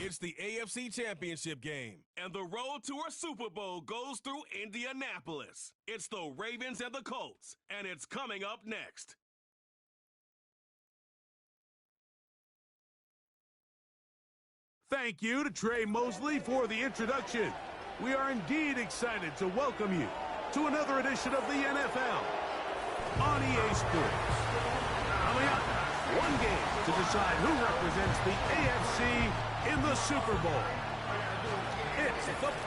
It's the AFC Championship game, and the road to a Super Bowl goes through Indianapolis. It's the Ravens and the Colts, and it's coming up next. Thank you to Trey Mosley for the introduction. We are indeed excited to welcome you to another edition of the NFL on EA Sports. Coming up, one game to decide who represents the AFC in the Super Bowl. It's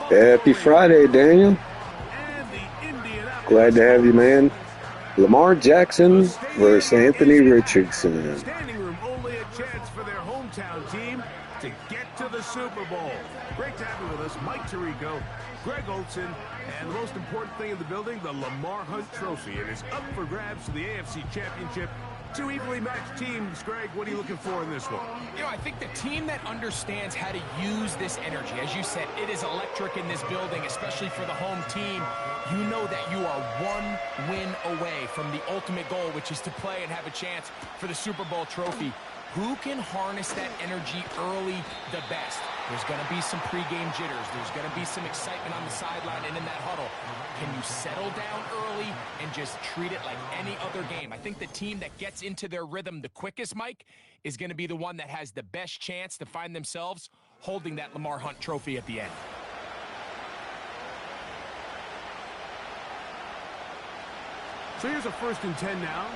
the Happy Friday, Daniel. and the Indianapolis. Glad to have you, man. Lamar Jackson versus Anthony Richardson. Standing room only a chance for their hometown team to get to the Super Bowl. Great to have you with us, Mike Tirico, Greg Olson, and the most important thing in the building, the Lamar Hunt Trophy. It is up for grabs for the AFC Championship. Two evenly matched teams. Greg, what are you looking for in this one? You know, I think the team that understands how to use this energy, as you said, it is electric in this building, especially for the home team. You know that you are one win away from the ultimate goal, which is to play and have a chance for the Super Bowl trophy. Who can harness that energy early the best? There's going to be some pregame jitters. There's going to be some excitement on the sideline and in that huddle. Can you settle down early and just treat it like any other game? I think the team that gets into their rhythm the quickest, Mike, is going to be the one that has the best chance to find themselves holding that Lamar Hunt Trophy at the end. So here's a 1st and 10 now.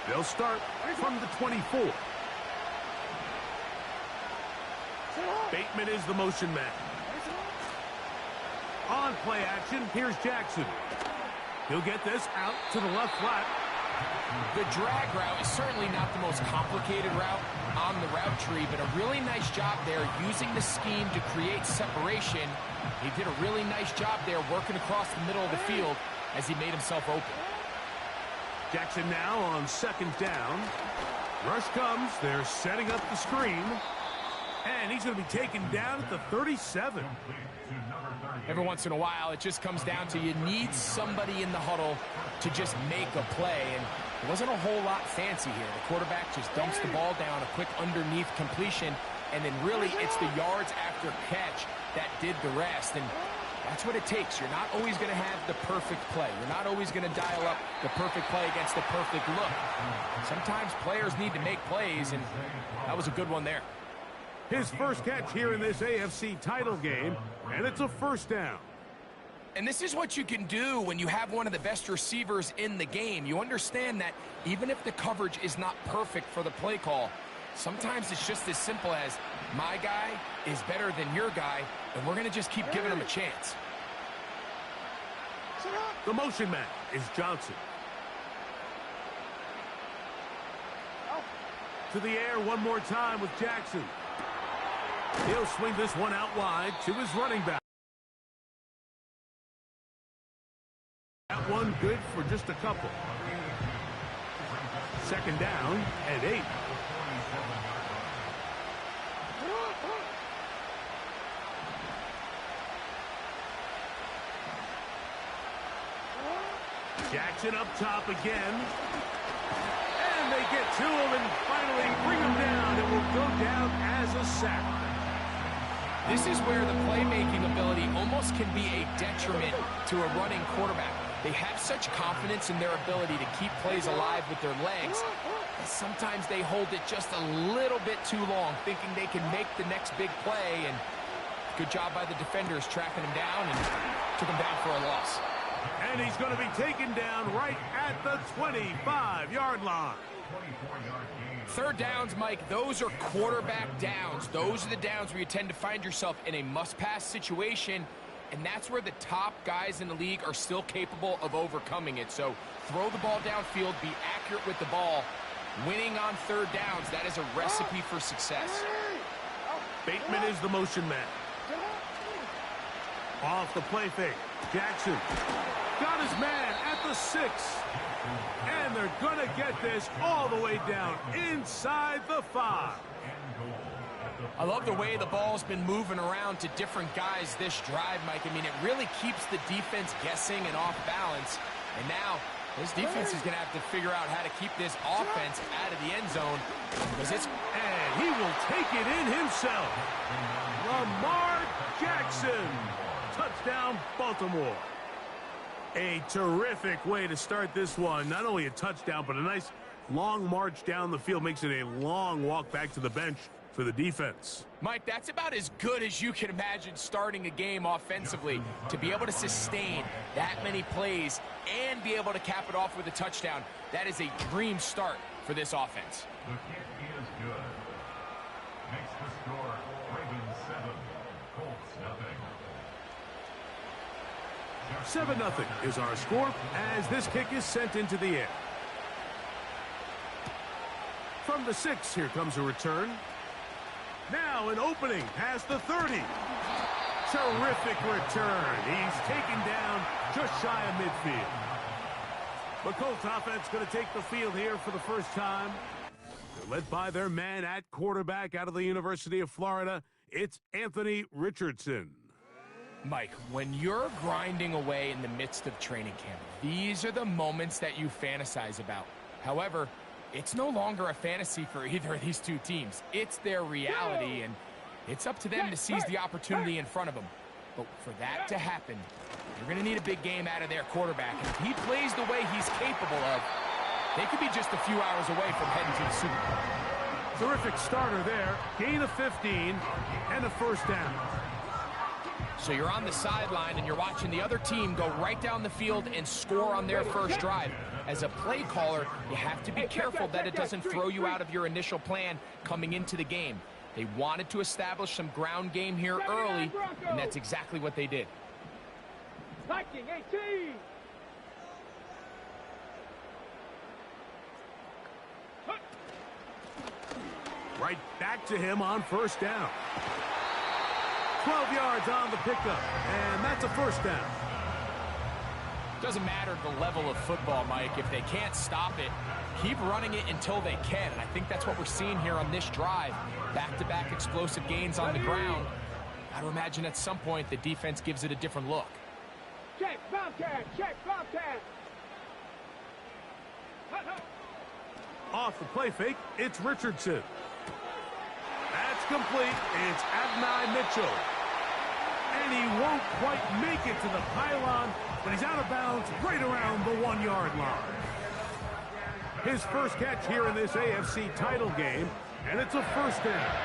They'll start from the 24. Bateman is the motion man. On play action, here's Jackson. He'll get this out to the left flat. The drag route is certainly not the most complicated route on the route tree, but a really nice job there using the scheme to create separation. He did a really nice job there working across the middle of the field as he made himself open. Jackson now on 2nd down. Rush comes. They're setting up the screen. And he's going to be taken down at the 37. Every once in a while, it just comes down to you need somebody in the huddle to just make a play. And it wasn't a whole lot fancy here. The quarterback just dumps the ball down, a quick underneath completion, and then really it's the yards after catch that did the rest. And that's what it takes. You're not always going to have the perfect play. You're not always going to dial up the perfect play against the perfect look. Sometimes players need to make plays, and that was a good one there. His first catch here in this AFC title game, and it's a 1st down. And this is what you can do when you have one of the best receivers in the game. You understand that even if the coverage is not perfect for the play call, sometimes it's just as simple as my guy is better than your guy, and we're going to just keep giving him a chance. The motion man is Johnson. To the air one more time with Jackson. He'll swing this one out wide to his running back. That one good for just a couple. 2nd down and 8. Jackson up top again. And they get to him and finally bring him down. It will go down as a sack. This is where the playmaking ability almost can be a detriment to a running quarterback. They have such confidence in their ability to keep plays alive with their legs. And sometimes they hold it just a little bit too long, thinking they can make the next big play. And good job by the defenders tracking him down and took him down for a loss. And he's going to be taken down right at the 25-yard line. 3rd downs, Mike, those are quarterback downs. Those are the downs where you tend to find yourself in a must-pass situation, and that's where the top guys in the league are still capable of overcoming it. So throw the ball downfield, be accurate with the ball. Winning on 3rd downs, that is a recipe for success. Bateman is the motion man. Off the play fake. Jackson got his man at the 6. And they're going to get this all the way down inside the 5. I love the way the ball's been moving around to different guys this drive, Mike. I mean, it really keeps the defense guessing and off balance. And now This defense is going to have to figure out how to keep this offense out of the end zone. And he will take it in himself. Lamar Jackson. Touchdown, Baltimore. A terrific way to start this one. Not only a touchdown, but a nice long march down the field. Makes it a long walk back to the bench for the defense. Mike, that's about as good as you can imagine starting a game offensively. To be able to sustain that many plays and be able to cap it off with a touchdown, that is a dream start for this offense. The kick is good. Makes the score Ravens 7, Colts 7-0 nothing. is our score as this kick is sent into the air. From the 6, here comes a return. Now an opening past the 30. Terrific return. He's taken down just shy of midfield. The Colts offense going to take the field here for the first time. They're led by their man at quarterback out of the University of Florida. It's Anthony Richardson. Mike, when you're grinding away in the midst of training camp, these are the moments that you fantasize about. However, it's no longer a fantasy for either of these two teams. It's their reality, and it's up to them to seize the opportunity in front of them. But for that to happen, you're going to need a big game out of their quarterback. And if he plays the way he's capable of, they could be just a few hours away from heading to the Super Bowl. Terrific starter there. Gain of 15 and a first down. So you're on the sideline and you're watching the other team go right down the field and score on their first drive. As a play caller, you have to be careful that it doesn't throw you out of your initial plan coming into the game. They wanted to establish some ground game here early, and that's exactly what they did. Viking 18. Right back to him on first down. 12 yards on the pickup, and that's a first down. Doesn't matter the level of football, Mike. If they can't stop it, keep running it until they can. And I think that's what we're seeing here on this drive. Back-to-back explosive gains on the ground. Got to imagine at some point the defense gives it a different look. Check, Bobcat, check, Bobcat. Off the play fake, it's Richardson. That's complete. It's Adonai Mitchell. And he won't quite make it to the pylon, but he's out of bounds right around the 1-yard line. His first catch here in this AFC title game, and it's a first down.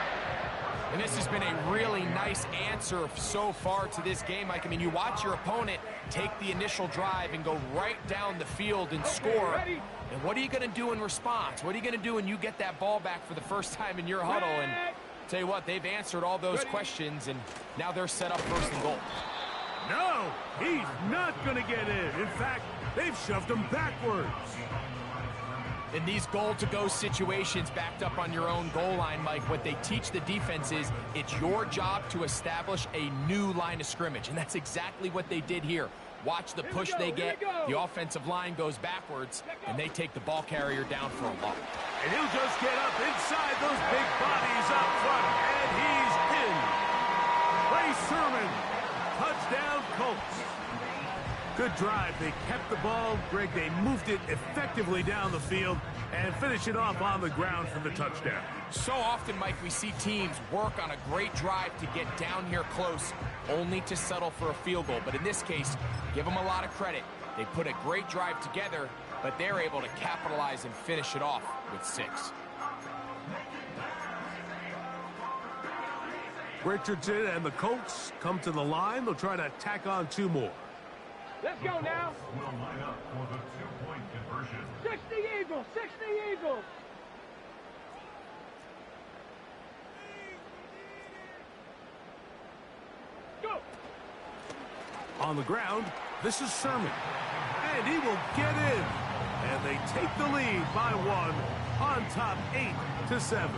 And this has been a really nice answer so far to this game, Mike. I mean, you watch your opponent take the initial drive and go right down the field and score. And what are you going to do in response? What are you going to do when you get that ball back for the first time in your huddle? And tell you what, they've answered all those questions, and now they're set up first and goal. No, he's not going to get in. In fact, they've shoved him backwards. In these goal-to-go situations backed up on your own goal line, Mike, what they teach the defense is it's your job to establish a new line of scrimmage, and that's exactly what they did here. Watch the push they get. The offensive line goes backwards, and they take the ball carrier down for a loss. And he'll just get up inside those big bodies up front, and he's in. Ray Sermon, touchdown Colts. Good drive. They kept the ball. Greg, they moved it effectively down the field and finish it off on the ground for the touchdown. So often, Mike, we see teams work on a great drive to get down here close, only to settle for a field goal. But in this case, give them a lot of credit. They put a great drive together, but they're able to capitalize and finish it off with 6. Richardson and the Colts come to the line. They'll try to tack on 2 more. Let's go now. Will line up for the 2-point conversion. 60 Eagles, 60 Eagles. Go. On the ground, this is Sermon. And he will get in. And they take the lead by 1 on top 8-7.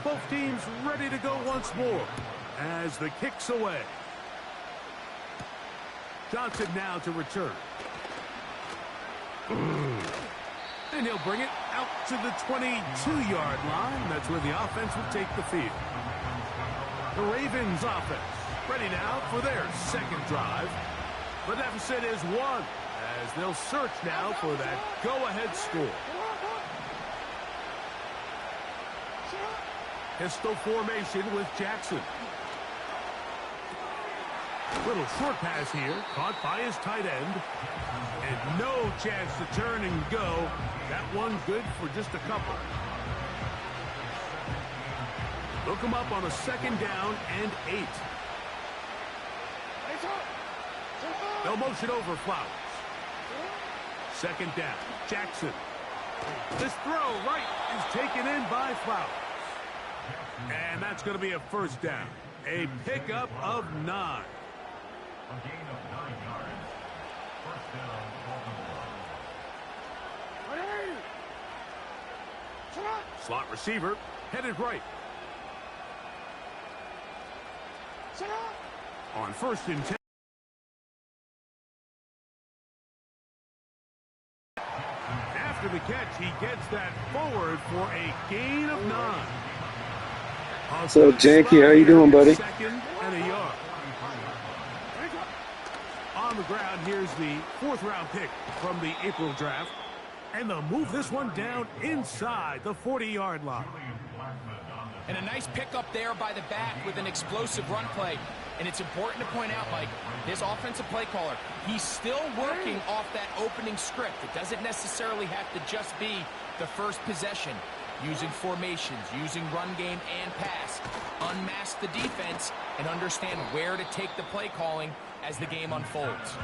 Both teams ready to go once more. as the kick's away. Johnson now to return. And he'll bring it out to the 22-yard line. That's where the offense will take the field. The Ravens offense ready now for their second drive. The deficit is 1 as they'll search now for that go-ahead score. Pistol formation with Jackson. Little short pass here, caught by his tight end. And no chance to turn and go. That one good for just a couple. Look him up on a 2nd down and 8. They'll motion over Flowers. 2nd down, Jackson. This throw right is taken in by Flowers. And that's going to be a 1st down. A pickup of 9. A gain of 9 yards. 1st down, Baltimore. Slot receiver headed right. On 1st and 10. After the catch, he gets that forward for a gain of 9. So, Janky, how you doing, buddy? 2nd and a yard. On the ground, here's the 4th-round pick from the April draft. And they'll move this one down inside the 40-yard line. And a nice pickup there by the back with an explosive run play. And it's important to point out, Mike, this offensive play caller, he's still working off that opening script. It doesn't necessarily have to just be the first possession. Using formations, using run game and pass. Unmask the defense and understand where to take the play calling as the game unfolds.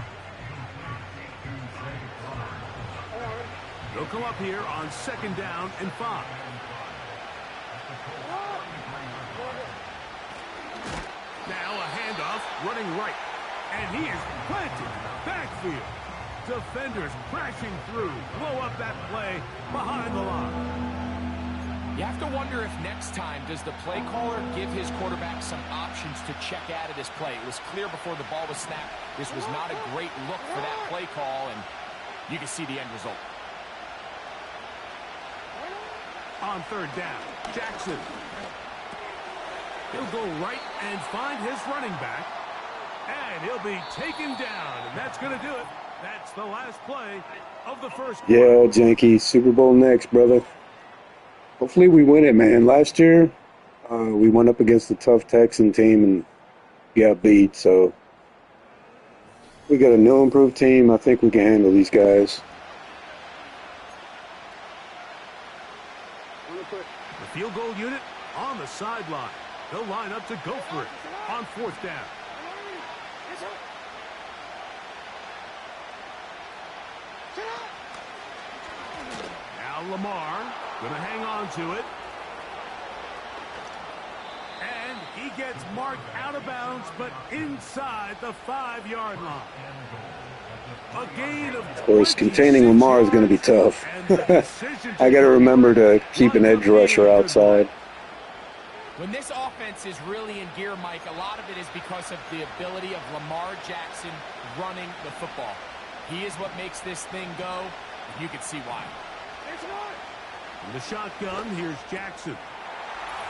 They'll come up here on 2nd down and 5. Now a handoff running right. And he is planted in the backfield. Defenders crashing through. Blow up that play behind the line. You have to wonder if next time does the play caller give his quarterback some options to check out of this play. It was clear before the ball was snapped. This was not a great look for that play call, and you can see the end result. On 3rd down, Jackson. He'll go right and find his running back. And he'll be taken down. And that's going to do it. That's the last play of the first quarter. Yeah, Janky, Super Bowl next, brother. Hopefully we win it, man. Last year, we went up against a tough Texan team and got beat. So we got a new improved team. I think we can handle these guys. The field goal unit on the sideline. They'll line up to go for it on 4th down. Now Lamar going to hang on to it. And he gets marked out of bounds, but inside the 5-yard line. A gain of course, containing Lamar is going to be tough. I got to remember to keep an edge rusher outside. When this offense is really in gear, Mike, a lot of it is because of the ability of Lamar Jackson running the football. He is what makes this thing go, and you can see why. In the shotgun, here's Jackson.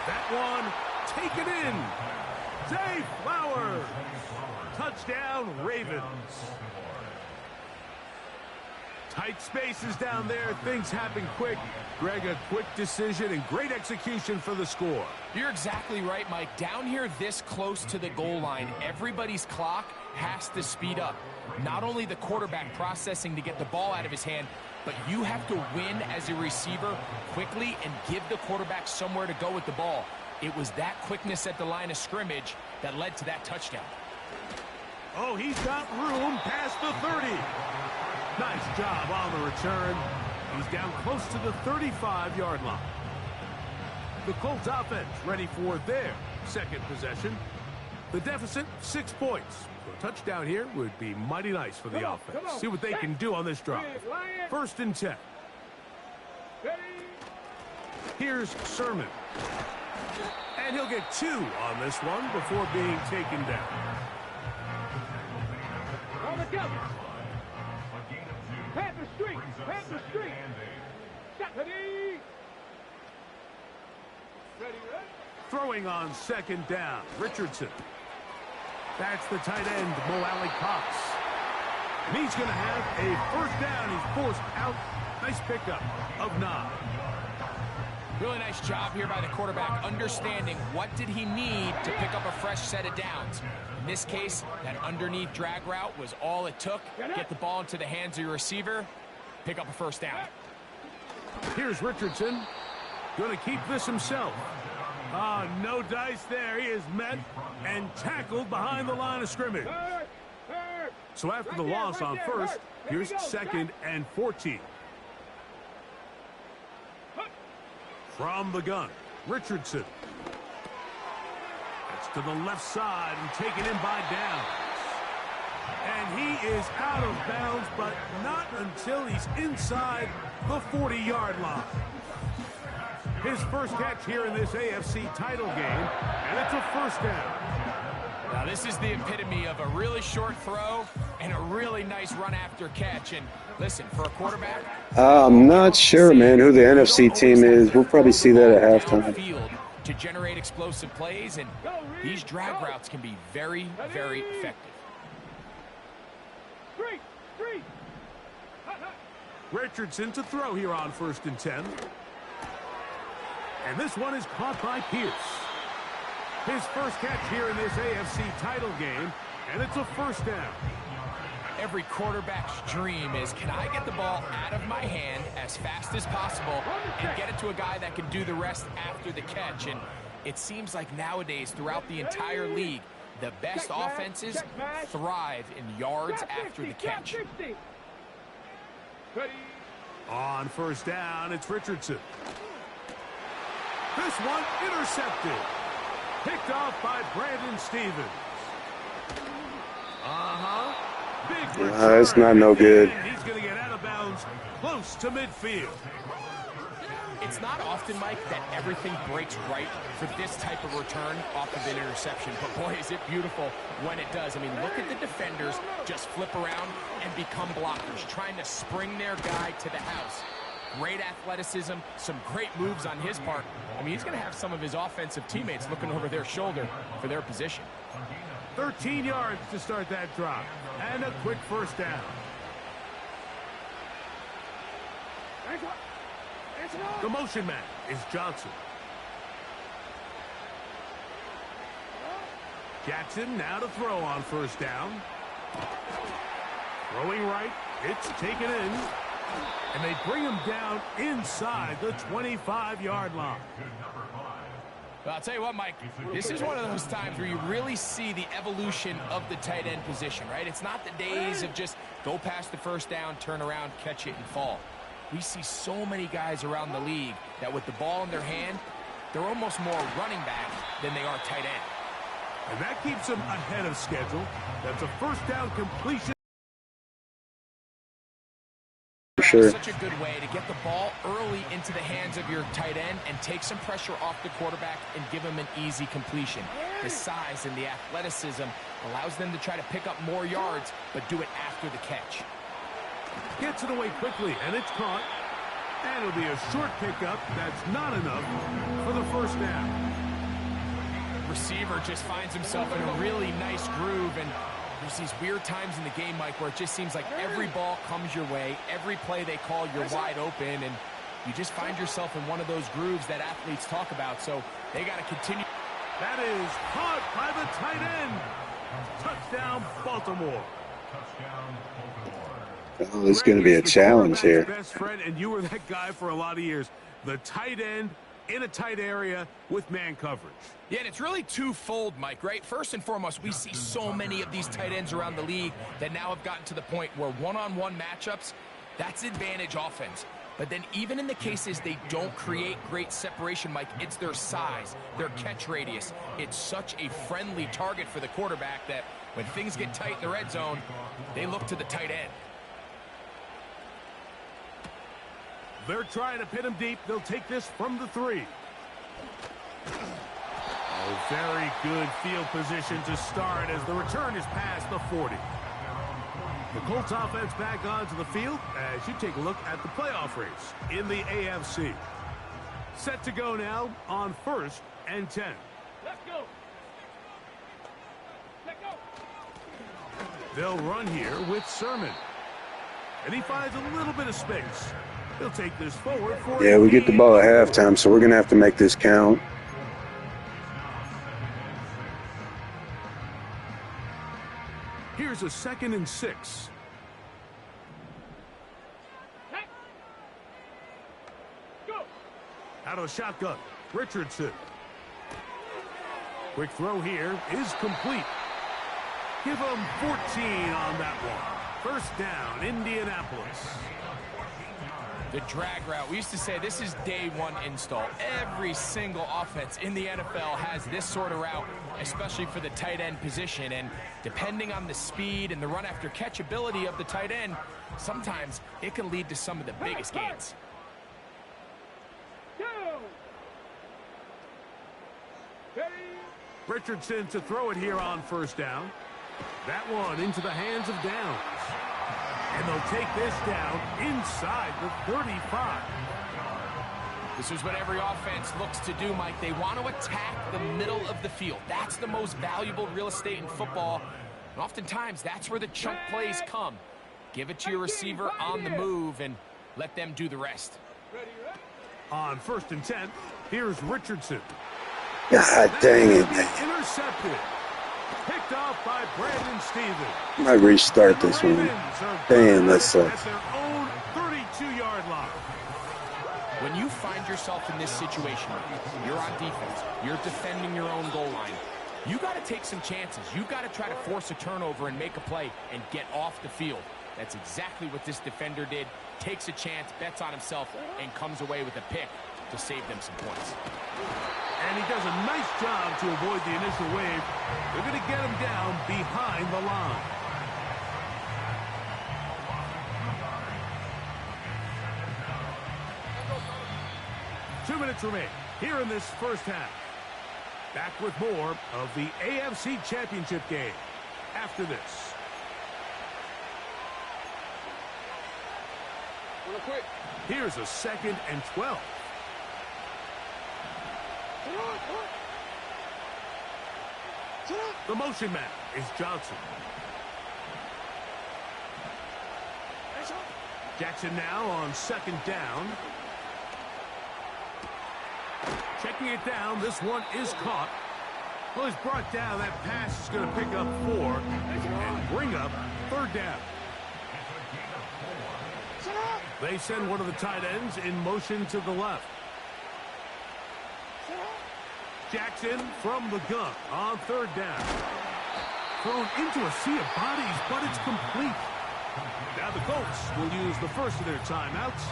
That one taken in. Zay Flowers. Touchdown, Ravens. Tight spaces down there. Things happen quick. Greg, a quick decision and great execution for the score. You're exactly right, Mike. Down here this close to the goal line, everybody's clock has to speed up. Not only the quarterback processing to get the ball out of his hand, but you have to win as a receiver quickly and give the quarterback somewhere to go with the ball. It was that quickness at the line of scrimmage that led to that touchdown. Oh, he's got room past the 30. Nice job on the return. He's down close to the 35-yard line. The Colts offense ready for their second possession. The deficit, 6 points. So a touchdown here would be mighty nice for the offense. See what they can do on this drive. 1st and 10. Here's Sermon. And he'll get 2 on this one before being taken down. On the double. Panther Street. Panther Street. Ready? Ready, ready? Throwing on 2nd down, Richardson. That's the tight end, Mo Cox. And he's going to have a 1st down. He's forced out. Nice pickup of 9. Really nice job here by the quarterback, understanding what did he need to pick up a fresh set of downs. In this case, that underneath drag route was all it took. Get the ball into the hands of your receiver, pick up a 1st down. Here's Richardson. Going to keep this himself. No dice there. He is met and tackled behind the line of scrimmage. So after the loss on 1st, here's 2nd and 14. From the gun, Richardson. It's to the left side and taken in by Downs. And he is out of bounds, but not until he's inside the 40-yard line. His 1st catch here in this AFC title game, and it's a 1st down. Now this is the epitome of a really short throw and a really nice run after catch. And listen, for a quarterback, I'm not sure, man, who the NFC team is. We'll probably see that at halftime. To generate explosive plays, and these drag routes can be very, very effective. Richardson to throw here on 1st and 10. And this one is caught by Pierce. His 1st catch here in this AFC title game, and it's a 1st down. Every quarterback's dream is, can I get the ball out of my hand as fast as possible and get it to a guy that can do the rest after the catch? And it seems like nowadays throughout the entire league, the best offenses thrive in yards after the catch. On 1st down, it's Richardson. This one intercepted. Picked off by Brandon Stevens. Big return. That's not no good. He's going to get out of bounds close to midfield. It's not often, Mike, that everything breaks right for this type of return off of an interception. But, boy, is it beautiful when it does. I mean, look at the defenders just flip around and become blockers, trying to spring their guy to the house. Great athleticism, some great moves on his part. I mean, he's going to have some of his offensive teammates looking over their shoulder for their position. 13 yards to start that drive. And a quick 1st down. The motion man is Johnson. Jackson now to throw on 1st down. Throwing right. It's taken in. And they bring him down inside the 25-yard line. Well, I'll tell you what, Mike, this is one of those times where you really see the evolution of the tight end position, right? It's not the days of just go past the 1st down, turn around, catch it, and fall. We see so many guys around the league that with the ball in their hand, they're almost more running back than they are tight end. And that keeps them ahead of schedule. That's a 1st down completion. Sure. Such a good way to get the ball early into the hands of your tight end and take some pressure off the quarterback and give him an easy completion. The size and the athleticism allows them to try to pick up more yards, but do it after the catch. Gets it away quickly, and it's caught. And it'll be a short pickup. That's not enough for the 1st down. Receiver just finds himself in a really nice groove, and there's these weird times in the game, Mike, where it just seems like every ball comes your way, every play they call, you're wide open, and you just find yourself in one of those grooves that athletes talk about, so they got to continue. That is caught by the tight end. Touchdown, Baltimore. Oh, this is going to be a challenge here. Best friend, and you were that guy for a lot of years. The tight end in a tight area with man coverage. Yeah, and it's really twofold, Mike, right? First and foremost, we see so many of these tight ends around the league that now have gotten to the point where one-on-one matchups, that's advantage offense. But then even in the cases they don't create great separation, Mike, it's their size, their catch radius. It's such a friendly target for the quarterback that when things get tight in the red zone, they look to the tight end. They're trying to pin him deep. They'll take this from the 3. Oh, very good field position to start as the return is past the 40. The Colts offense back onto the field as you take a look at the playoff race in the AFC. Set to go now on 1st and 10. Let's go. Let's go. They'll run here with Sermon. And he finds a little bit of space. He'll take this forward for Yeah, we get the ball at halftime, so we're going to have to make this count. Here's a 2nd and 6. Hey. Go. Out of shotgun, Richardson. Quick throw here is complete. Give him 14 on that one. 1st down, Indianapolis. The drag route. We used to say this is day one install. Every single offense in the NFL has this sort of route, especially for the tight end position. And depending on the speed and the run after catch ability of the tight end, sometimes it can lead to some of the biggest gains. Go. Ready. Richardson to throw it here on 1st down. That one into the hands of Downs. And they'll take this down inside the 35. This is what every offense looks to do, Mike. They want to attack the middle of the field. That's the most valuable real estate in football. And oftentimes, that's where the chunk plays come. Give it to your receiver on the move and let them do the rest. Ready, ready. On 1st and 10, here's Richardson. God dang it, man. Intercepted. Picked off by Brandon Stevens. I might restart this one. Damn, that sucks. At their own 32-yard line. When you find yourself in this situation, you're on defense, you're defending your own goal line, you got to take some chances. You got to try to force a turnover and make a play and get off the field. That's exactly what this defender did. Takes a chance, bets on himself, and comes away with a pick to save them some points. And he does a nice job to avoid the initial wave. They're going to get him down behind the line. Two minutes remain here in this 1st half. Back with more of the AFC Championship game after this. Real quick. Here's a 2nd and 12. The motion man is Johnson. Jackson now on 2nd down. Checking it down. This one is caught. Well, he's brought down. That pass is going to pick up 4 and bring up 3rd down. They send one of the tight ends in motion to the left. Jackson from the gun on 3rd down. Thrown into a sea of bodies, but it's complete. Now the Colts will use the first of their timeouts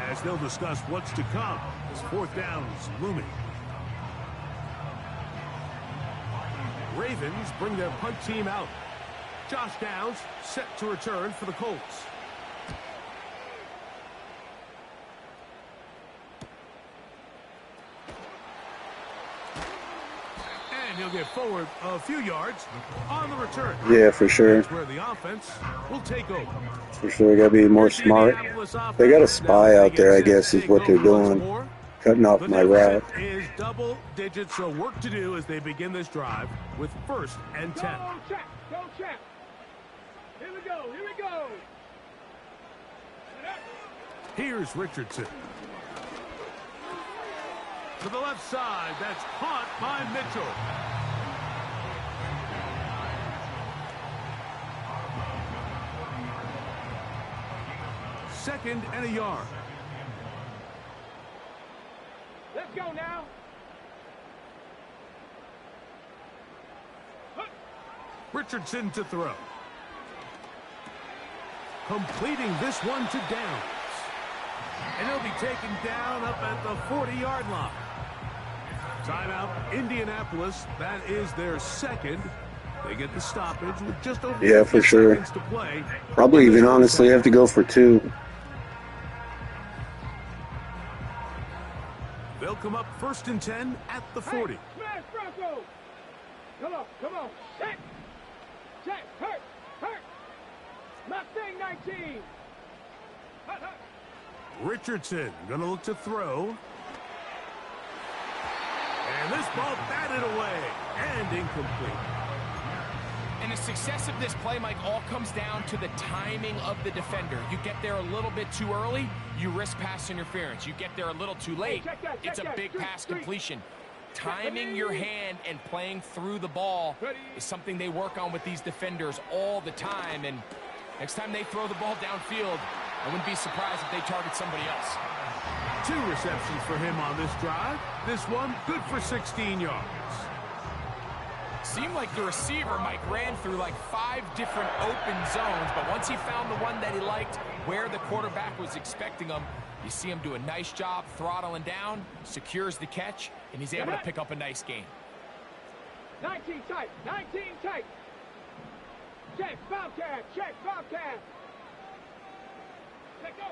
as they'll discuss what's to come as 4th down is looming. Ravens bring their punt team out. Josh Downs set to return for the Colts. And he'll get forward a few yards on the return. Yeah, for sure. That's where the offense will take over. For sure, got to be more smart. They got a spy out there, I guess, is what they're doing. Cutting off my route. Is double digits, so work to do as they begin this drive with 1st and 10. Go check. Go check. Here we go. Here we go. Here's Richardson. To the left side, that's caught by Mitchell. Second and a yard. Let's go now. Richardson to throw. Completing this one to Downs. And he'll be taken down up at the 40-yard line. Timeout, Indianapolis. That is their 2nd. They get the stoppage with just over 50 seconds to play. Probably even honestly have to go for 2. They'll come up 1st and 10 at the 40. Hey, smash Bronco. Come on. Check. Hurt. Mustang 19. Hut. Richardson going to look to throw. And this ball batted away and incomplete. And the success of this play, Mike, all comes down to the timing of the defender. You get there a little bit too early, you risk pass interference. You get there a little too late, it's a big pass completion. Timing your hand and playing through the ball is something they work on with these defenders all the time. And next time they throw the ball downfield, I wouldn't be surprised if they target somebody else. 2 receptions for him on this drive. This one good for 16 yards. Seemed like the receiver, Mike, ran through like 5 different open zones, but once he found the one that he liked where the quarterback was expecting him, you see him do a nice job throttling down, secures the catch, and he's able to pick up a nice gain. 19 tight. Check, Bobcat. Let go.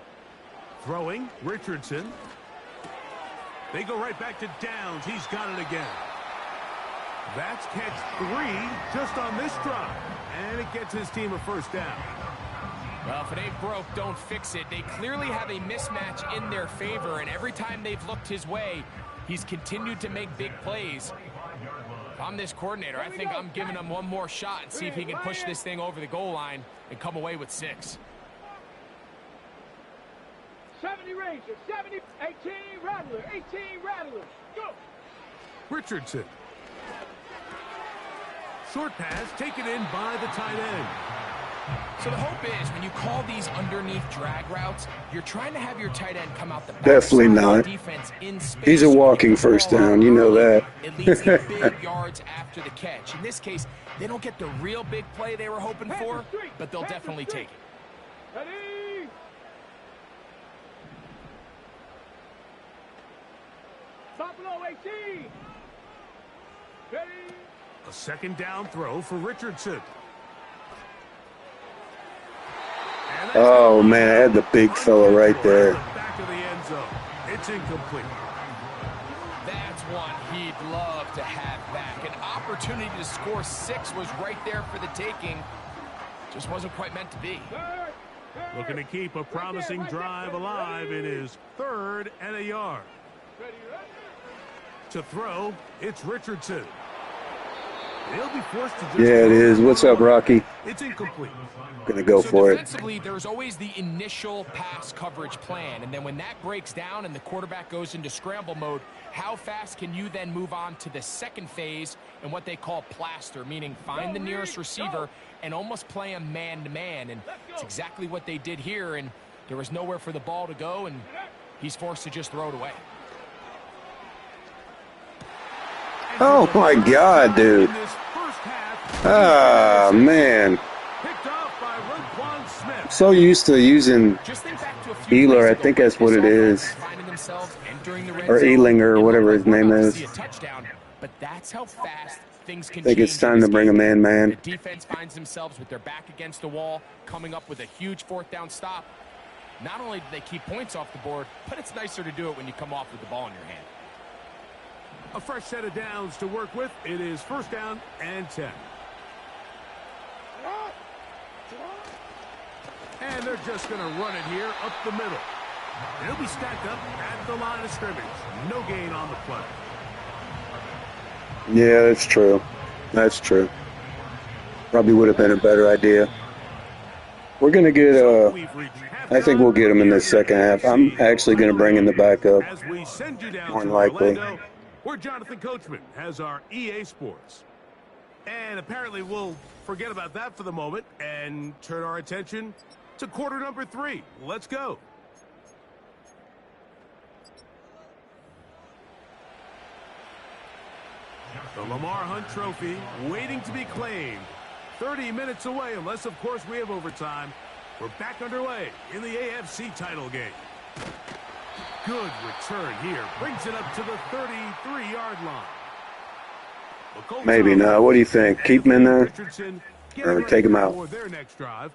Throwing, Richardson. They go right back to Downs. He's got it again. That's catch 3 just on this drive. And it gets his team a 1st down. Well, if it ain't broke, don't fix it. They clearly have a mismatch in their favor, and every time they've looked his way, he's continued to make big plays. If I'm this coordinator, I think I'm giving him one more shot and see if he can push this thing over the goal line and come away with 6. 70 Ranger, 70, 18 Rattler, go! Richardson. Short pass taken in by the tight end. So the hope is when you call these underneath drag routes, you're trying to have your tight end come out the back. Definitely not. Defense in space. He's a walking 1st down. You know that. It leads to big yards after the catch. In this case, they don't get the real big play they were hoping for, but they'll definitely take it. Ready? Buffalo 18. Ready? A 2nd down throw for Richardson. Oh, man, I had the big fella right there. Back of the end zone. It's incomplete. That's one he'd love to have back. An opportunity to score 6 was right there for the taking. Just wasn't quite meant to be. Looking to keep a promising drive alive. It is 3rd and a yard. To throw, it's Richardson. They'll be forced to just Yeah, it is. What's up, Rocky? It's incomplete. Gonna go for it. Defensively, there's always the initial pass coverage plan, and then when that breaks down and the quarterback goes into scramble mode, how fast can you then move on to the second phase and what they call plaster, meaning find the nearest receiver and almost play him man-to-man, and it's exactly what they did here, and there was nowhere for the ball to go, and he's forced to just throw it away. Oh, my God, dude. Ah, man. So used to using Ealer, I think that's what it is. Or Ealinger, or whatever his name is. But that's how fast things can I think it's time to bring a man-man. The defense finds themselves with their back against the wall, coming up with a huge 4th down stop. Not only do they keep points off the board, but it's nicer to do it when you come off with the ball in your hand. A fresh set of downs to work with. It is 1st down and 10. And they're just going to run it here up the middle. They'll be stacked up at the line of scrimmage. No gain on the play. Yeah, that's true. That's true. Probably would have been a better idea. We're going to get, I think we'll get him in the 2nd half. I'm actually going to bring in the backup. As we send you down More to than likely. Orlando, where Jonathan Coachman has our EA Sports. And apparently we'll forget about that for the moment and turn our attention to quarter number 3. Let's go. The Lamar Hunt Trophy waiting to be claimed. 30 minutes away, unless, of course, we have overtime. We're back underway in the AFC title game. Good return here. Brings it up to the 33-yard line. Maybe not. What do you think? Keep him in there or take him out? For their next drive.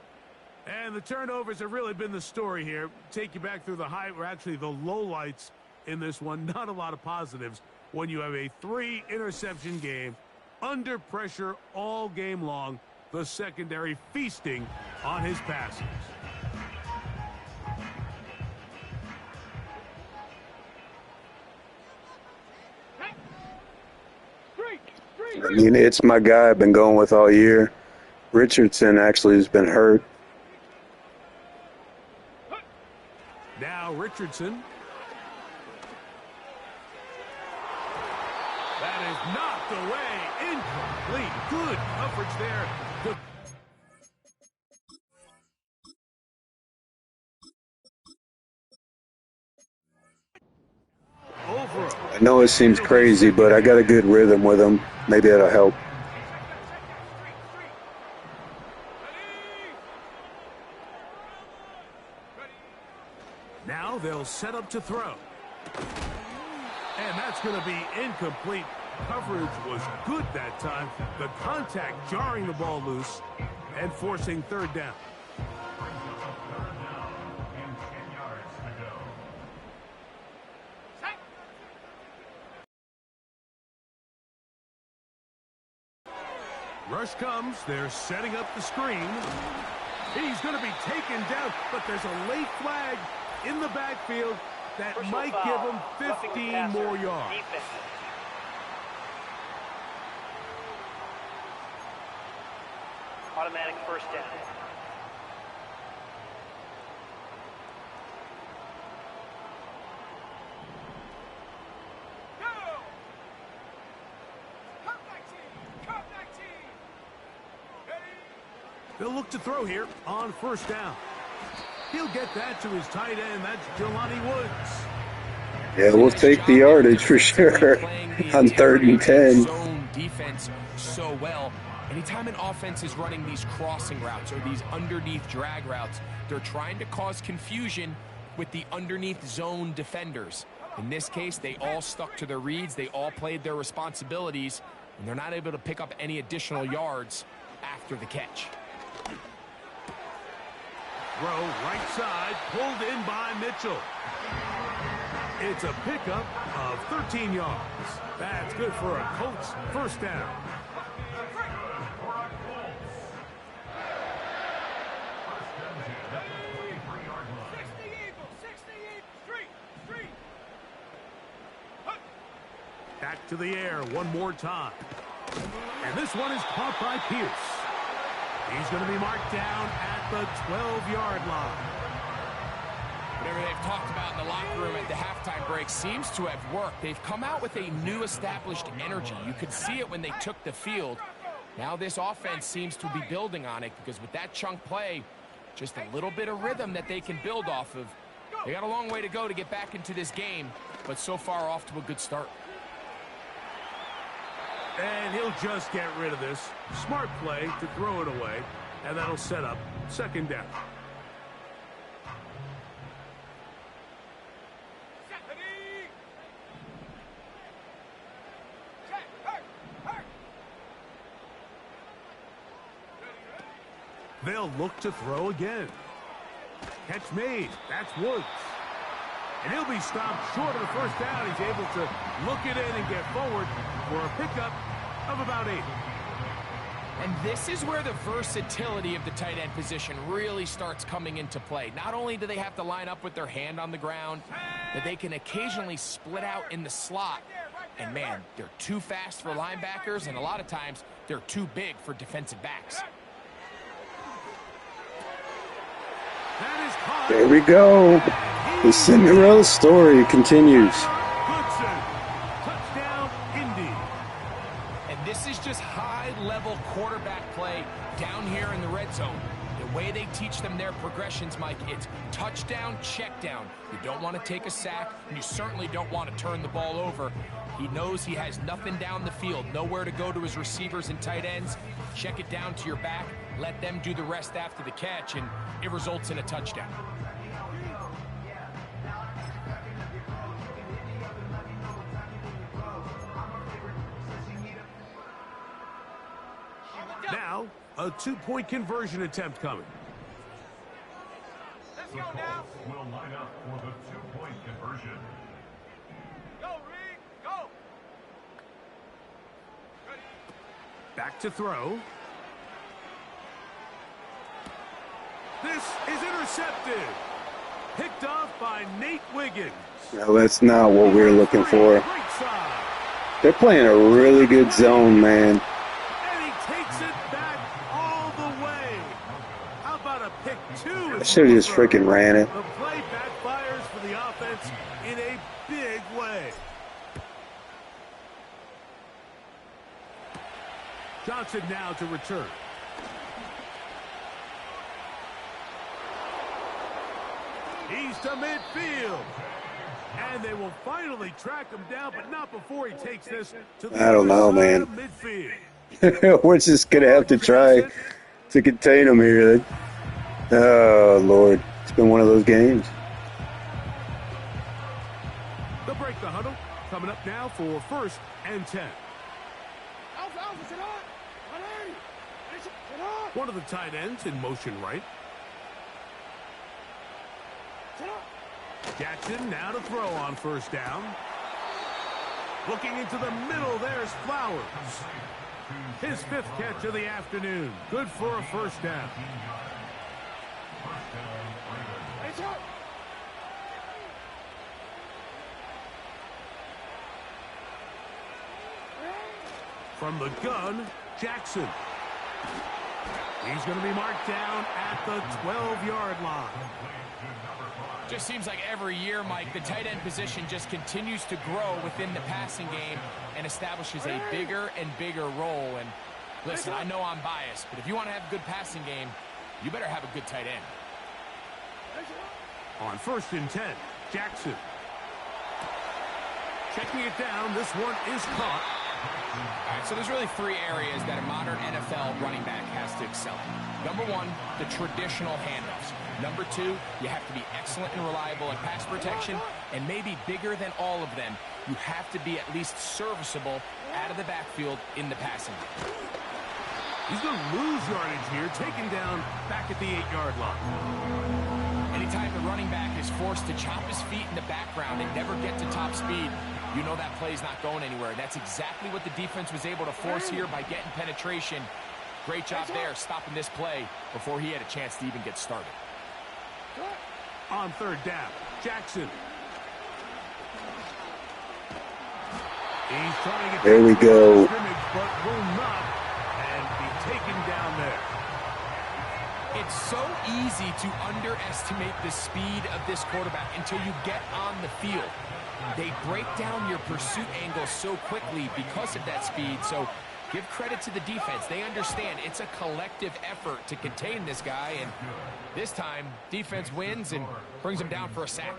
And the turnovers have really been the story here. Take you back through the high, or actually the lowlights in this one. Not a lot of positives when you have a 3-interception game under pressure all game long. The secondary feasting on his passes. I mean, it's my guy I've been going with all year. Richardson actually has been hurt. Now Richardson. That is knocked away. Incomplete. Good coverage there. I know it seems crazy, but I got a good rhythm with him. Maybe that'll help. Now they'll set up to throw. And that's going to be incomplete. Coverage was good that time. The contact jarring the ball loose and forcing third down. Rush comes. They're setting up the screen. He's going to be taken down, but there's a late flag in the backfield that might give him 15 more yards. Automatic first down. They'll look to throw here on first down. He'll get that to his tight end. That's Jelani Woods. Yeah, we'll take the yardage for sure on 3rd and 10. Zone defense so well. Anytime an offense is running these crossing routes or these underneath drag routes, they're trying to cause confusion with the underneath zone defenders. In this case, they all stuck to their reads. They all played their responsibilities, and they're not able to pick up any additional yards after the catch. Throw right side, pulled in by Mitchell. It's a pickup of 13 yards. That's good for a Colts first down. Back to the air one more time. And this one is caught by Pierce. He's going to be marked down at the 12-yard line. Whatever they've talked about in the locker room at the halftime break seems to have worked. They've come out with a new established energy. You could see it when they took the field. Now this offense seems to be building on it because with that chunk play, just a little bit of rhythm that they can build off of. They got a long way to go to get back into this game, but so far off to a good start. And he'll just get rid of this. Smart play to throw it away, and that'll set up second down. They'll look to throw again. Catch made. That's Woods. And he'll be stopped short of the first down. He's able to look it in and get forward for a pickup of about 8. And this is where the versatility of the tight end position really starts coming into play. Not only do they have to line up with their hand on the ground, but they can occasionally split out in the slot. And man, they're too fast for linebackers, and a lot of times they're too big for defensive backs. There we go. The Cinderella story continues. Touchdown, Indy. And this is just high-level quarterback play down here in the red zone. The way they teach them their progressions, Mike, it's touchdown, check down. You don't want to take a sack, and you certainly don't want to turn the ball over. He knows he has nothing down the field, nowhere to go to his receivers and tight ends. Check it down to your back, let them do the rest after the catch, and it results in a touchdown. Now, a 2-point conversion attempt coming. The Colts will line up for the 2-point conversion. Back to throw. This is intercepted. Picked off by Nate Wiggins. No, that's not what we're looking for. They're playing a really good zone, man. And he takes it back all the way. How about a pick two? I should have just freaking ran it. The play backfires for the offense in a big way. Johnson now to return. He's to midfield. And they will finally track him down, but not before he takes this to the I don't know, man. midfield. We're just going to have to try to contain him here. Oh, Lord. It's been one of those games. They'll break the huddle. Coming up now for 1st and 10. One of the tight ends in motion right. Jackson now to throw on 1st down. Looking into the middle, there's Flowers. His 5th catch of the afternoon. Good for a 1st down. From the gun, Jackson. He's going to be marked down at the 12-yard line. Just seems like every year, Mike, the tight end position just continues to grow within the passing game and establishes a bigger and bigger role. And listen, I know I'm biased, but if you want to have a good passing game, you better have a good tight end. On 1st and 10, Jackson. Checking it down, this one is caught. All right, so there's really 3 areas that a modern NFL running back has to excel in. Number 1, the traditional handoffs. Number 2, you have to be excellent and reliable in pass protection, and maybe bigger than all of them, you have to be at least serviceable out of the backfield in the passing game. He's going to lose yardage here, taken down back at the 8-yard line. Anytime the running back is forced to chop his feet in the background and never get to top speed, you know that play's not going anywhere. That's exactly what the defense was able to force here by getting penetration. Great job there, stopping this play before he had a chance to even get started. On 3rd down, Jackson. He's trying to get There we go. But will not, and be taken down there. It's so easy to underestimate the speed of this quarterback until you get on the field. They break down your pursuit angle so quickly because of that speed, so give credit to the defense. They understand it's a collective effort to contain this guy, and this time, defense wins and brings him down for a sack.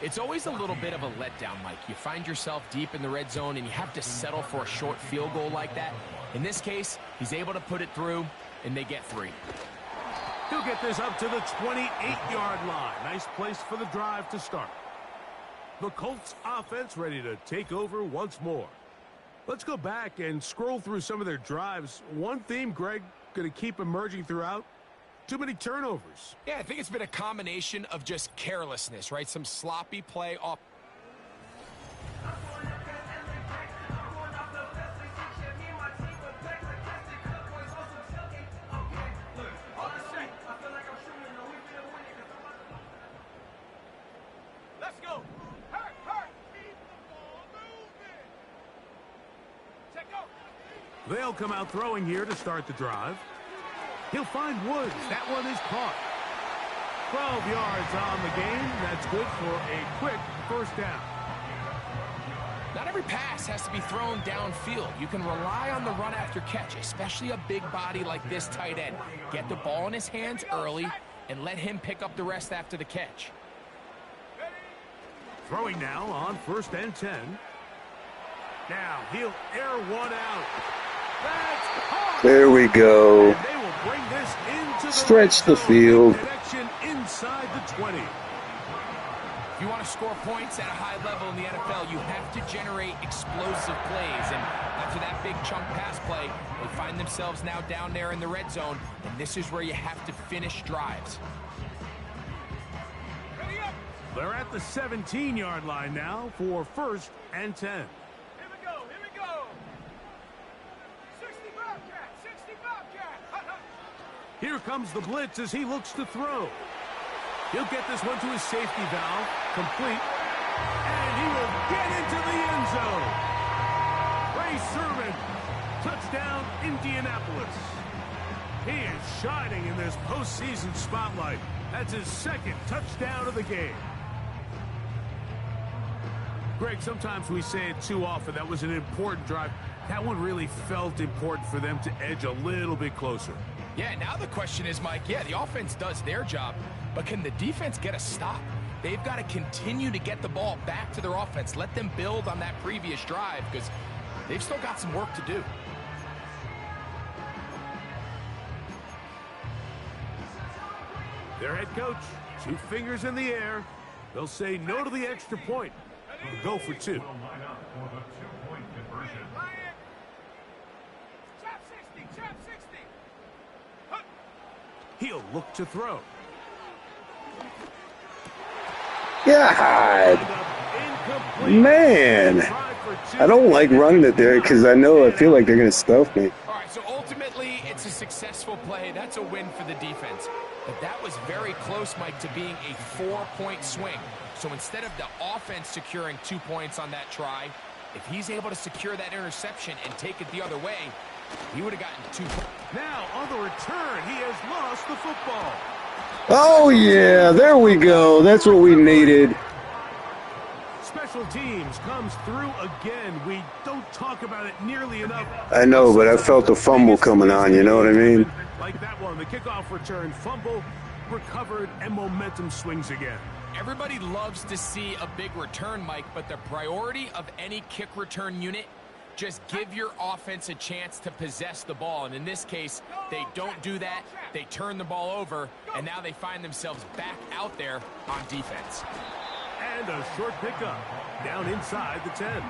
It's always a little bit of a letdown, Mike. You find yourself deep in the red zone, and you have to settle for a short field goal like that. In this case, he's able to put it through, and they get 3. He'll get this up to the 28-yard line. Nice place for the drive to start. The Colts offense ready to take over once more. Let's go back and scroll through some of their drives. One theme, Greg, going to keep emerging throughout. Too many turnovers. Yeah, I think it's been a combination of just carelessness, right? Some sloppy play off. Let's go. They'll come out throwing here to start the drive. He'll find Woods. That one is caught. 12 yards on the game. That's good for a quick 1st down. Not every pass has to be thrown downfield. You can rely on the run after catch, especially a big body like this tight end. Get the ball in his hands early and let him pick up the rest after the catch. Throwing now on 1st and 10. Now he'll air one out. That's caught. There we go. And they will bring this into the Stretch the zone. field. Connection inside the 20. If you want to score points at a high level in the NFL, you have to generate explosive plays. And after that big chunk pass play, they find themselves now down there in the red zone. And this is where you have to finish drives. They're at the 17-yard line now for 1st and 10. Here we go. Here we go. 60 Bobcat. 60 Bobcat. Here comes the blitz as he looks to throw. He'll get this one to his safety valve, complete, and he will get into the end zone. Ray Sermon, touchdown Indianapolis. He is shining in this postseason spotlight. That's his 2nd touchdown of the game. Greg, sometimes we say it too often. That was an important drive. That one really felt important for them to edge a little bit closer. Yeah, now the question is, Mike, yeah, the offense does their job, but can the defense get a stop? They've got to continue to get the ball back to their offense. Let them build on that previous drive because they've still got some work to do. Their head coach, 2 fingers in the air. They'll say no to the extra point. Go for 2. Will line up for the 2-point conversion. Chop 60. Chop 60. He'll look to throw. God, Incomplete. man. I don't like running it there because I feel like they're going to stuff me. All right, so ultimately, it's a successful play. That's a win for the defense. But that was very close, Mike, to being a 4-point swing. So instead of the offense securing 2 points on that try, if he's able to secure that interception and take it the other way, he would have gotten 2 points. Now, on the return, he has lost the football. Oh, yeah, there we go. That's what we needed. Special teams comes through again. We don't talk about it nearly enough. I know, but I felt a fumble coming on, you know what I mean? Like that one, the kickoff return, fumble, recovered, and momentum swings again. Everybody loves to see a big return, Mike, but the priority of any kick return unit, just give your offense a chance to possess the ball. And in this case, they don't do that. They turn the ball over, and now they find themselves back out there on defense. And a short pickup down inside the 10.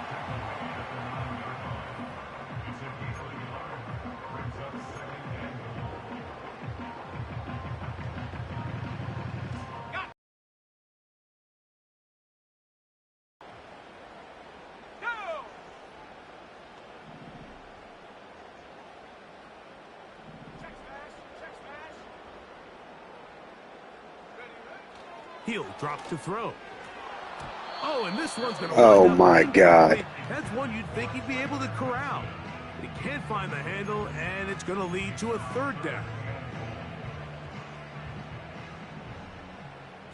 He'll drop to throw. Oh, and this one's going to... Oh, my God. That's one you'd think he'd be able to corral. But he can't find the handle, and it's going to lead to a 3rd down.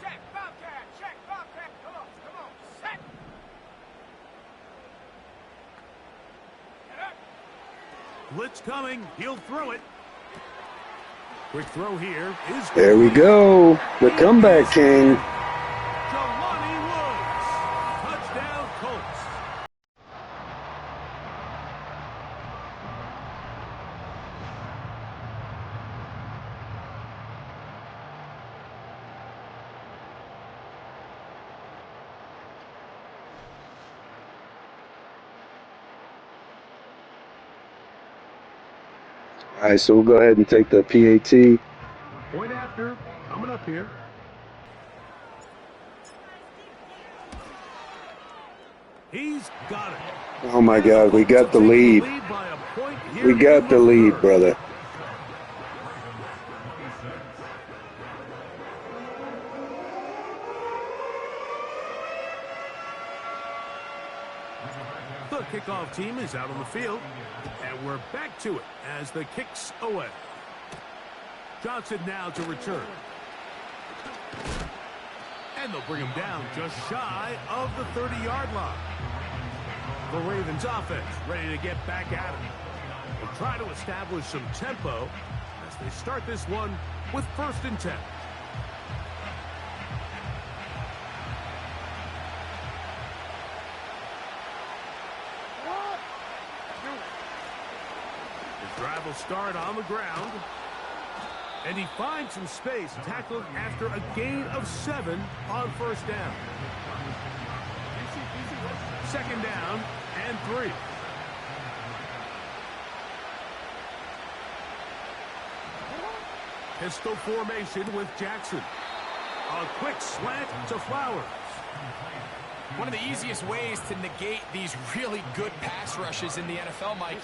Check Bobcat. Check Bobcat. Come on. Set. Get up. Blitz coming. He'll throw it. Quick throw here is... There we go. The comeback king. Jelani Woods. Touchdown, Colts. All right, so we'll go ahead and take the PAT. Point after. Coming up here. He's got it. Oh, my God, we got the lead. By a point here We got in the lead, brother. The kickoff team is out on the field, and we're back to it as the kick's away. Johnson now to return. And they'll bring him down just shy of the 30-yard line. The Ravens offense ready to get back at it. They'll try to establish some tempo as they start this one with 1st and 10. His drive will start on the ground. And he finds some space, tackled after a gain of 7 on 1st down. 2nd down and 3. Pistol formation with Jackson. A quick slant to Flowers. One of the easiest ways to negate these really good pass rushes in the NFL, Mike,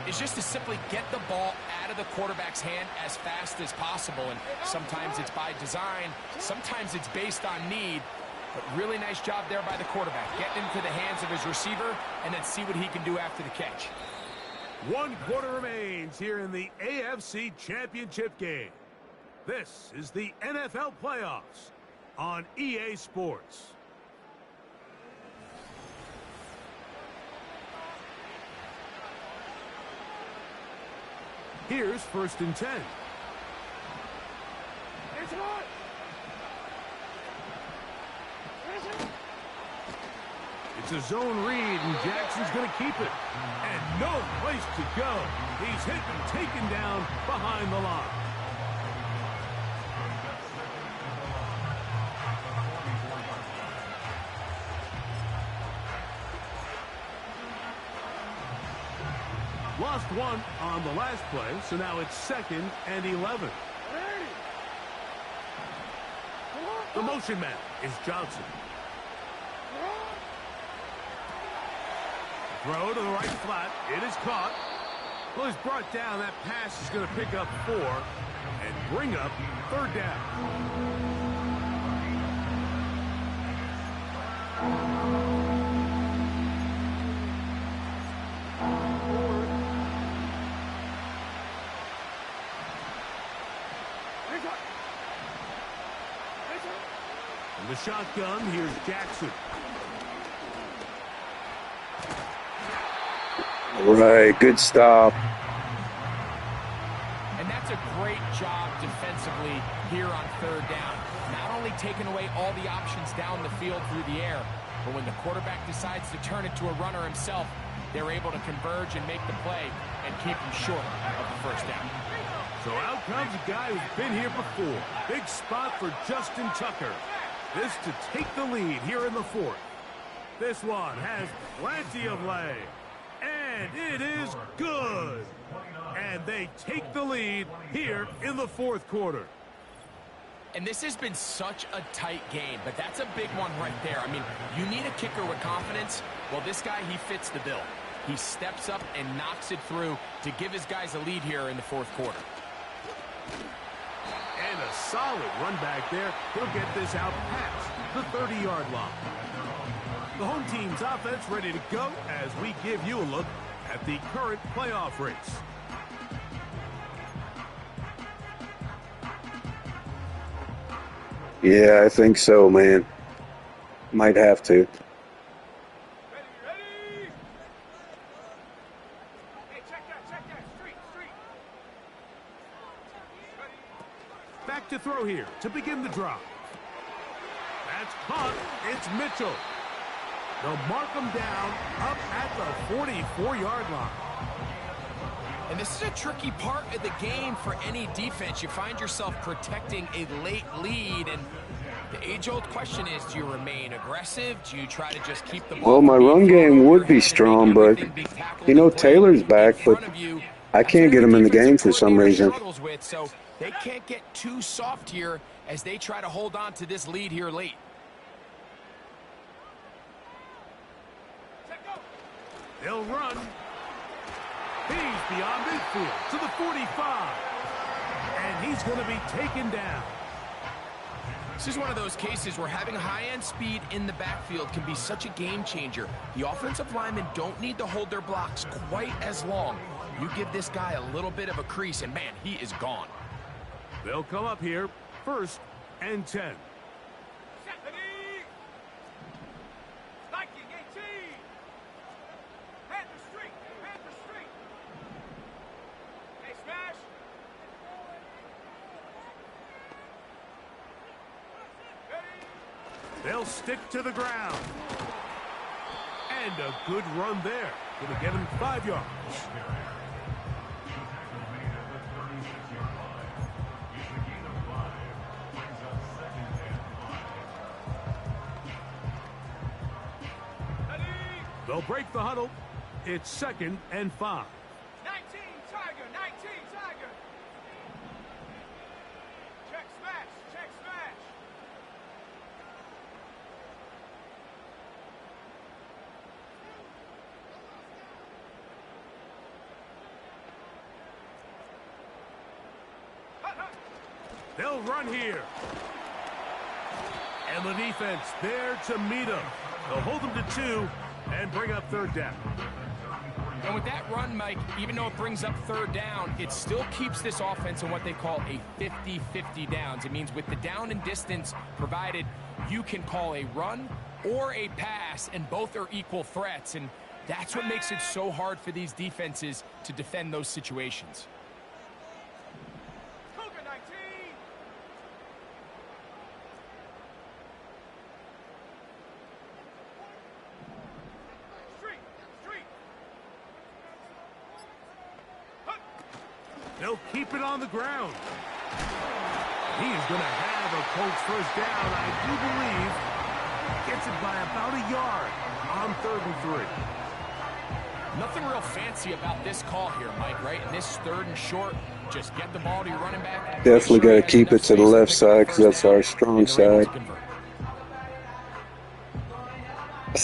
is just to simply get the ball out of the quarterback's hand as fast as possible. And sometimes it's by design, sometimes it's based on need. But really nice job there by the quarterback, getting into the hands of his receiver and then see what he can do after the catch. 1 quarter remains here in the AFC Championship game. This is the NFL playoffs on EA Sports. Here's 1st and 10. It's a zone read, and Jackson's going to keep it. And no place to go. He's hit and taken down behind the line. Lost 1 on the last play, so now it's 2nd and 11. The motion man is Johnson. Throw to the right flat. It is caught. Well, he's brought down. That pass is going to pick up 4 and bring up 3rd down. The shotgun, here's Jackson. All right, good stop. And that's a great job defensively here on 3rd down. Not only taking away all the options down the field through the air, but when the quarterback decides to turn it to a runner himself, they're able to converge and make the play and keep him short of the 1st down. So out comes a guy who's been here before. Big spot for Justin Tucker. This to take the lead here in the 4th. This one has plenty of leg. And it is good. And they take the lead here in the 4th quarter. And this has been such a tight game, but that's a big one right there. I mean, you need a kicker with confidence. Well, this guy, he fits the bill. He steps up and knocks it through to give his guys a lead here in the 4th quarter. And a solid run back there. He'll get this out past the 30-yard line. The home team's offense ready to go as we give you a look at the current playoff race. Yeah, I think so, man. Might have to. Ready? Hey, check that. Street. Back to throw here to begin the drive. That's caught. It's Mitchell. They'll mark him down up at the 44-yard line. And this is a tricky part of the game for any defense. You find yourself protecting a late lead, and the age-old question is, do you remain aggressive? Do you try to just keep the ball? Well, my run game would be strong, but, you know, Taylor's back, but I can't get him in the game for some reason. So they can't get too soft here as they try to hold on to this lead here late. They'll run. He's beyond midfield to the 45. And he's going to be taken down. This is one of those cases where having high-end speed in the backfield can be such a game changer. The offensive linemen don't need to hold their blocks quite as long. You give this guy a little bit of a crease, and man, he is gone. They'll come up here, 1st and 10. They'll stick to the ground. And a good run there. Going to get him 5 yards. They'll break the huddle. It's 2nd and 5. 19 Tiger. Check smash. They'll run here. And the defense there to meet them. They'll hold them to 2 and bring up 3rd down. And with that run, Mike, even though it brings up 3rd down, it still keeps this offense in what they call a 50-50 downs. It means with the down and distance provided, you can call a run or a pass, and both are equal threats. And that's what makes it so hard for these defenses to defend those situations. Cougar 19. Street. They'll keep it on the ground. He is going to have a Colts 1st down, I do believe. Gets it by about a yard on 3rd and 3. Nothing real fancy about this call here, Mike, right? In this 3rd and short, just get the ball to your running back. Definitely got to keep it to the left side because that's our strong side.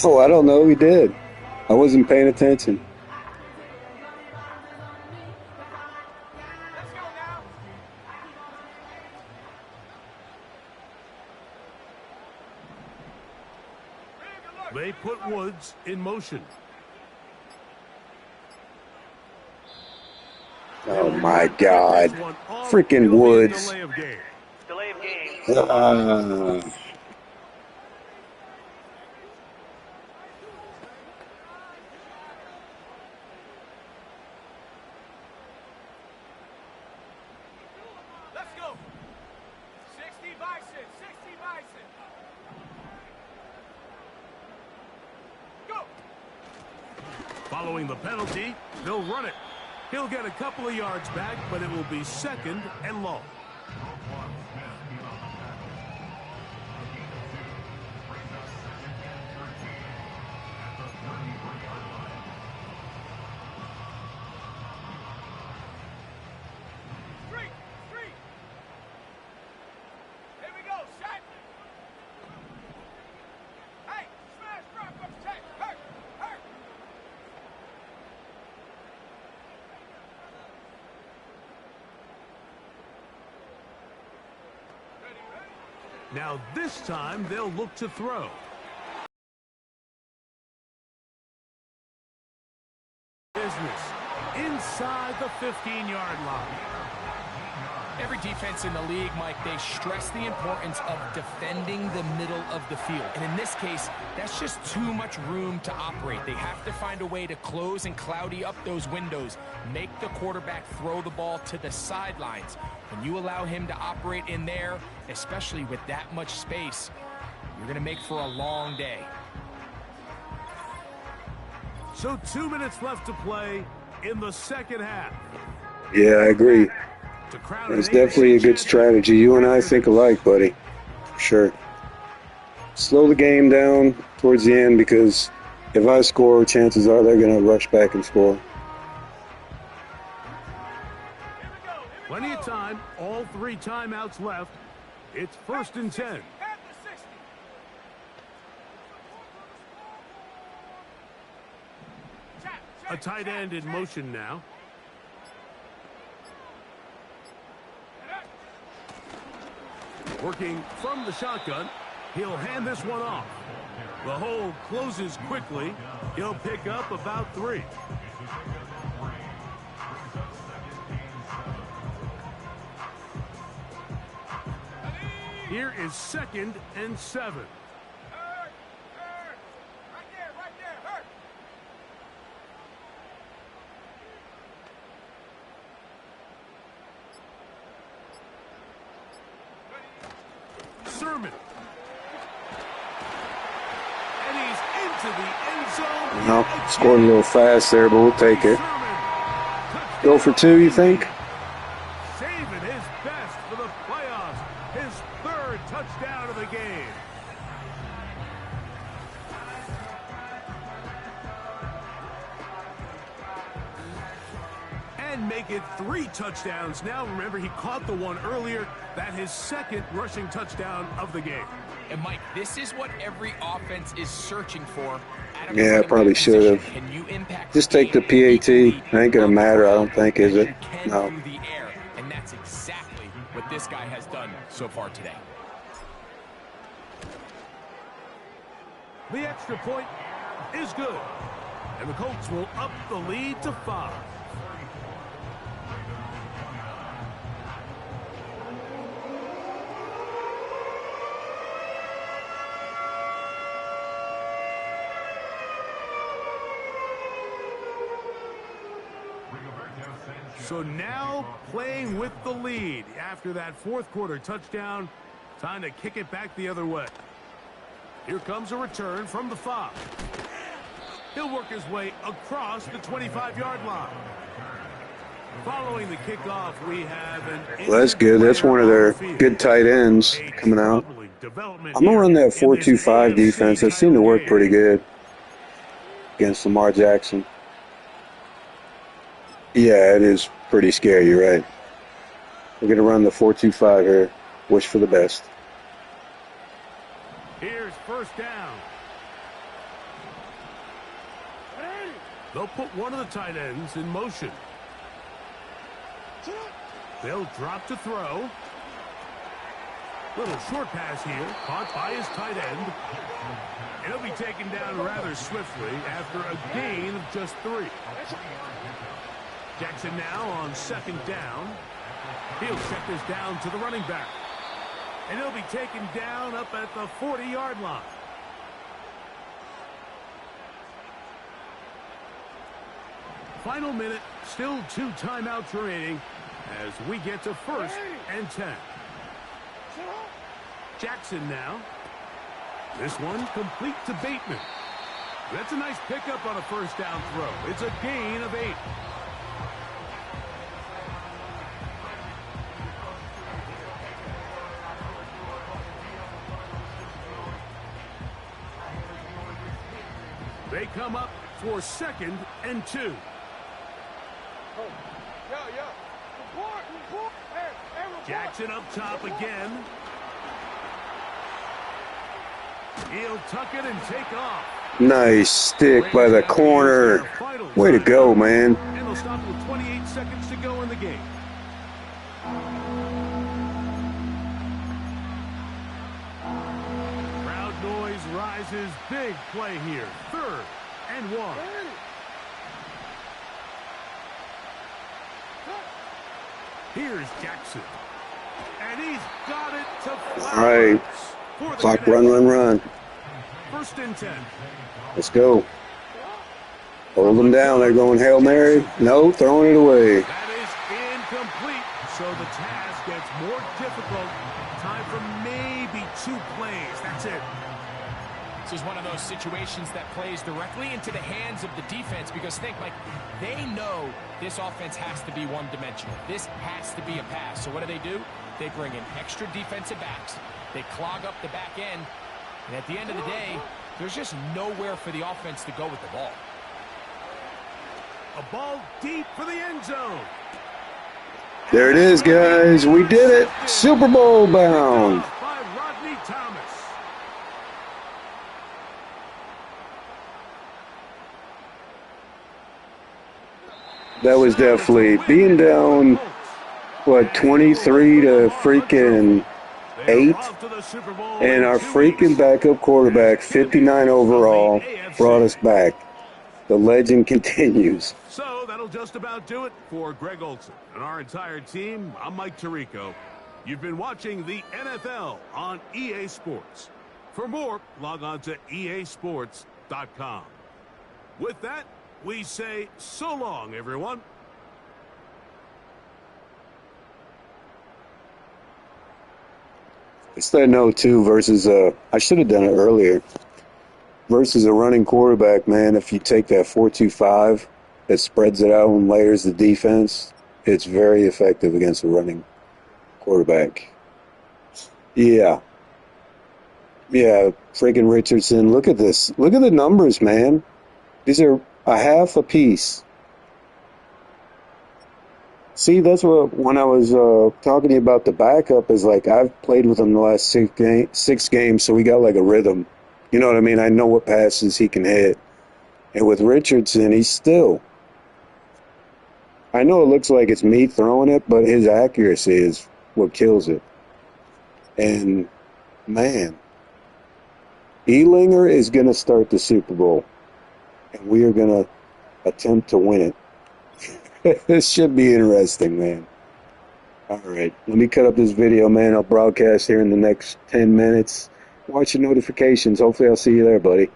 Oh, I don't know. He did. I wasn't paying attention. Let's go now. They put Woods in motion. Oh, my God. Freaking Woods. Delay of game. Let's go. 60 Bison. Go. Following the penalty, they'll run it. He'll get a couple of yards back, but it will be 2nd and long. Street. Here we go. Shot. Hey, smash, drop, up, check. Hurt. Now this time they'll look to throw. Business inside the 15-yard line. Every defense in the league, Mike, they stress the importance of defending the middle of the field. And in this case, that's just too much room to operate. They have to find a way to close and cloudy up those windows, make the quarterback throw the ball to the sidelines. When you allow him to operate in there, especially with that much space, you're going to make for a long day. So 2 minutes left to play in the 2nd half. Yeah, I agree. It's definitely a good strategy. You and I think alike, buddy. For sure. Slow the game down towards the end because if I score, chances are they're going to rush back and score. Plenty of time. All 3 timeouts left. It's 1st and 10. A tight end in motion now. Working from the shotgun, he'll hand this one off. The hole closes quickly. He'll pick up about 3. Here is 2nd and 7. Right there, hurt. Sermon. And he's into the end zone. No, scored a little fast there, but we'll take it. Go for 2, you think? Saving his best for the playoffs. His 3rd touchdown of the game. And make it 3 touchdowns. Now, remember, he caught the one earlier. That his 2nd rushing touchdown of the game. And, Mike, this is what every offense is searching for. Yeah, I probably should have. Can you impact Just take the PAT. It ain't going to matter, I don't think, is it? No. And that's exactly what what this guy has done so far today. The extra point is good. And the Colts will up the lead to 5. So now playing with the lead after that fourth quarter touchdown. Time to kick it back the other way. Here comes a return from the 5. He'll work his way across the 25-yard line. Following the kickoff, we have an... Well, that's good. That's one of their good tight ends coming out. I'm going to run that 4-2-5 defense. That seemed to work pretty good against Lamar Jackson. Yeah, it is pretty scary. You're right. We're going to run the 4-2-5 here. Wish for the best. Here's first down. They'll put one of the tight ends in motion. They'll drop to throw. Little short pass here, caught by his tight end. And he'll be taken down rather swiftly after a gain of just 3. Jackson now on second down. He'll check this down to the running back. And he'll be taken down up at the 40-yard line. Final minute, still 2 timeouts remaining as we get to 1st and 10. Jackson now. This one complete to Bateman. That's a nice pickup on a first down throw. It's a gain of 8. They come up for 2nd and 2. Jackson up top again. He'll tuck it and take off. Nice stick by the corner. Way to go, man. And they'll stop with 28 seconds to go in the game. Crowd noise rises. Big play here. 3rd and 1. Here's Jackson. And he's got it to Flowers. All right. Clock run. 1st and 10. Let's go. Hold them down. They're going Hail Mary. No, throwing it away. That is incomplete. So the task gets more difficult. Time for maybe 2 plays. That's it. This is one of those situations that plays directly into the hands of the defense because think, like, they know this offense has to be one-dimensional. This has to be a pass. So what do? They bring in extra defensive backs. They clog up the back end. And at the end of the day, there's just nowhere for the offense to go with the ball. A ball deep for the end zone. There it is, guys. We did it. Super Bowl bound. By Rodney Thomas. That was definitely being down, what, 23 to freaking 8? And our freaking backup quarterback, 59 overall, brought us back. The legend continues. So that'll just about do it for Greg Olson and our entire team. I'm Mike Tirico. You've been watching the NFL on EA Sports. For more, log on to easports.com. With that, we say so long, everyone. It's that no 2 versus I should have done it earlier. Versus a running quarterback, man, if you take that 4-2-5 that spreads it out and layers the defense, it's very effective against a running quarterback. Yeah. Yeah, freaking Richardson. Look at this. Look at the numbers, man. These are a half a piece. See, that's what, when I was talking to you about the backup, is like I've played with him the last 6 games, so we got like a rhythm. You know what I mean? I know what passes he can hit. And with Richardson, he's still. I know it looks like it's me throwing it, but his accuracy is what kills it. And, man, Elinger is going to start the Super Bowl, and we are going to attempt to win it. This should be interesting, man. All right, let me cut up this video, man. I'll broadcast here in the next 10 minutes. Watch your notifications. Hopefully I'll see you there, buddy.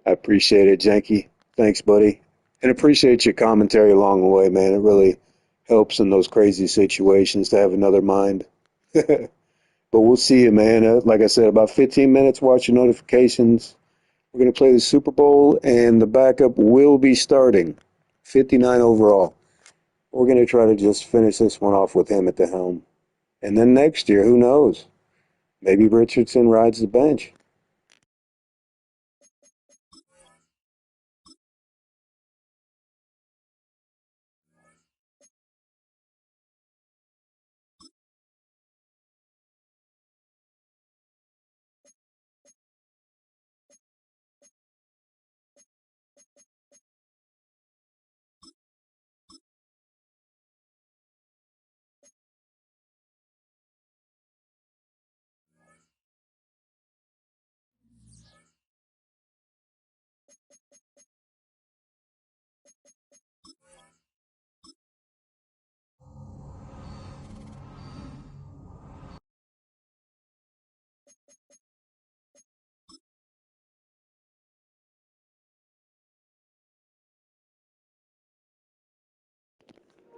I appreciate it, Janky. Thanks, buddy. And appreciate your commentary along the way, man. It really helps in those crazy situations to have another mind. But we'll see you, man. Like I said, about 15 minutes, watch your notifications. We're going to play the Super Bowl, and the backup will be starting. 59 overall. We're going to try to just finish this one off with him at the helm. And then next year, who knows? Maybe Richardson rides the bench.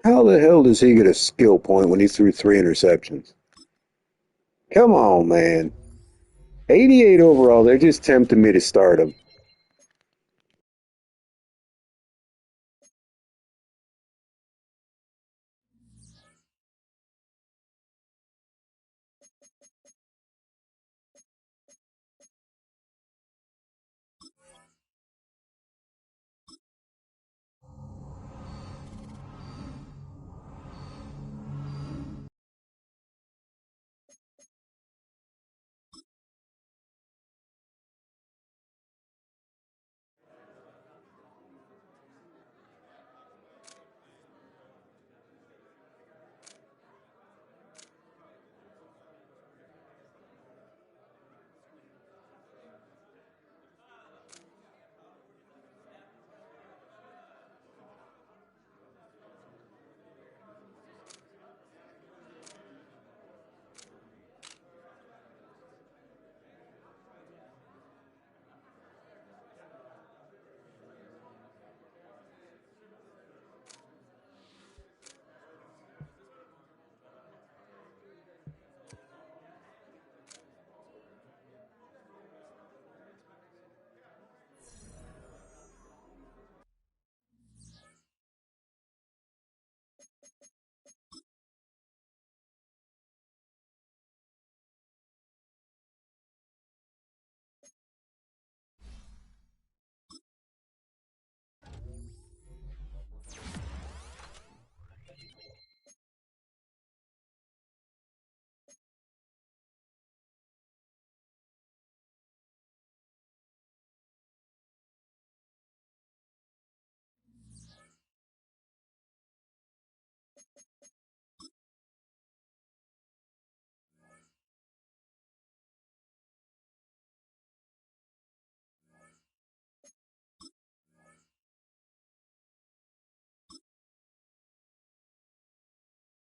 How the hell does he get a skill point when he threw 3 interceptions? Come on, man. 88 overall, they're just tempting me to start him.